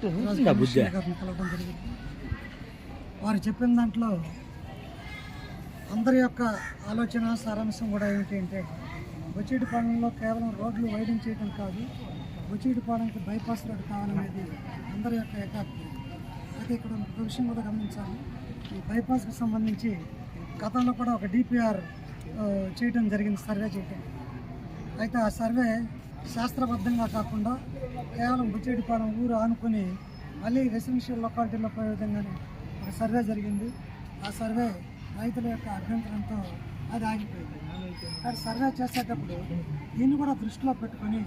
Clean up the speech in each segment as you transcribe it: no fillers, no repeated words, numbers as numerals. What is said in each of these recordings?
గారిని కలవడం జరిగింది. వారు చెప్పిన దాంట్లో అందరి యొక్క ఆలోచన సారాంశం కూడా ఏమిటి అంటే, బొచ్చిరెడ్డిపాలెంలో కేవలం రోడ్లు వైడింగ్ చేయడం కాదు, బొచ్చిరెడ్డిపాలెంకి బైపాస్ రోడ్డు కావాలనేది అందరి యొక్క ఏకాగ్రత. అయితే ఇక్కడ ఒక విషయం కూడా గమనించాలి. ఈ బైపాస్కి సంబంధించి గతంలో కూడా ఒక డిపిఆర్ చేయడం జరిగింది, సర్వే చేయడం. అయితే ఆ సర్వే శాస్త్రబద్ధంగా కాకుండా కేవలం బొచ్చిరెడ్డిపాలెం ఊరు ఆనుకొని మళ్ళీ రెసిడెన్షియల్ లొకాలిటీలో పోయే విధంగానే ఒక సర్వే జరిగింది. ఆ సర్వే రైతుల యొక్క అభ్యంతరంతో అది ఆగిపోయింది. కానీ సర్వే చేసేటప్పుడు దీన్ని కూడా దృష్టిలో పెట్టుకొని,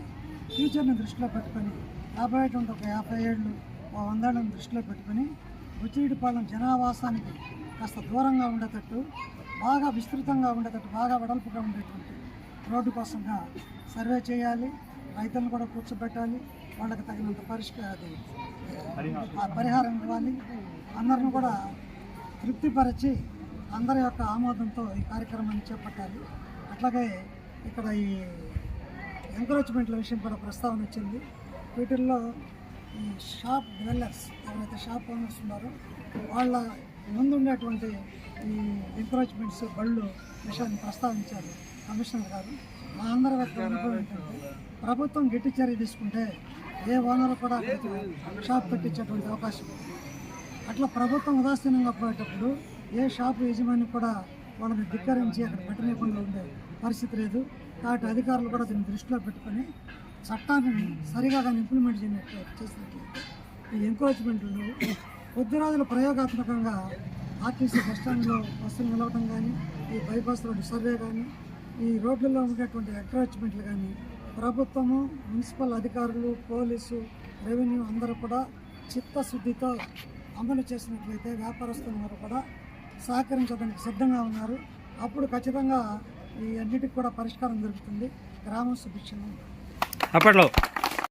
ఫ్యూచర్ని దృష్టిలో పెట్టుకొని, రాబోయేటువంటి ఒక 50 ఏళ్ళు 100 ఏళ్ళని దృష్టిలో పెట్టుకొని బొచ్చిరెడ్డిపాలెం జనావాసానికి కాస్త దూరంగా ఉండేటట్టు, బాగా విస్తృతంగా ఉండేటట్టు, బాగా వెడల్పుగా ఉండేటువంటి రోడ్డు కోసంగా సర్వే చేయాలి. రైతులను కూడా కూర్చోబెట్టాలి, వాళ్ళకి తగినంత పరిహారం ఇవ్వాలి. అందరిని కూడా తృప్తిపరిచి అందరి యొక్క ఆమోదంతో ఈ కార్యక్రమాన్ని చేపట్టాలి. అట్లాగే ఇక్కడ ఈ ఎంకరేజ్మెంట్ల విషయం కూడా ప్రస్తావన వచ్చింది. వీటిల్లో ఈ షాప్ డెవలపర్స్ ఎవరైతే షాప్ ఓనర్స్ ఉన్నారో వాళ్ళ ముందుండేటువంటి ఈ ఎంకరేజ్మెంట్స్ బళ్ళు విషయాన్ని ప్రస్తావించారు కమిషనర్ గారు. మా అందరి వ్యక్తి అనుభవం ఏంటంటే, ప్రభుత్వం గట్టి చర్య తీసుకుంటే ఏ ఓనర్ కూడా షాప్ పెట్టించేటువంటి అవకాశం ఉంది. అట్లా ప్రభుత్వం ఉదాసీనంగా పోయేటప్పుడు ఏ షాపు యజమాని కూడా వాళ్ళని ధిక్కరించి అక్కడ పెట్టనీయకుండా ఉండే పరిస్థితి లేదు. కాబట్టి అధికారులు కూడా దీన్ని దృష్టిలో పెట్టుకొని చట్టాన్ని సరిగా దాన్ని ఇంప్లిమెంట్ చేసినట్లయితే ఈ ఎంకరేజ్మెంట్లు కొద్ది రోజులు ప్రయోగాత్మకంగా ఆర్టీసీ బస్టాండ్లో బస్సులు నిలవడం కానీ, ఈ బైపాస్ రోడ్డు సర్వే కానీ, ఈ రోడ్లలో ఉండేటువంటి ఎంకరేజ్మెంట్లు కానీ ప్రభుత్వము, మున్సిపల్ అధికారులు, పోలీసు, రెవెన్యూ అందరూ కూడా చిత్తశుద్ధితో అమలు చేసినట్లయితే వ్యాపారస్తులు వారు కూడా సహకరించడానికి సిద్ధంగా ఉన్నారు. అప్పుడు ఖచ్చితంగా ఈ అన్నిటికి కూడా పరిష్కారం దొరుకుతుంది. గ్రామం సుభిక్షంగా ఉంటుంది.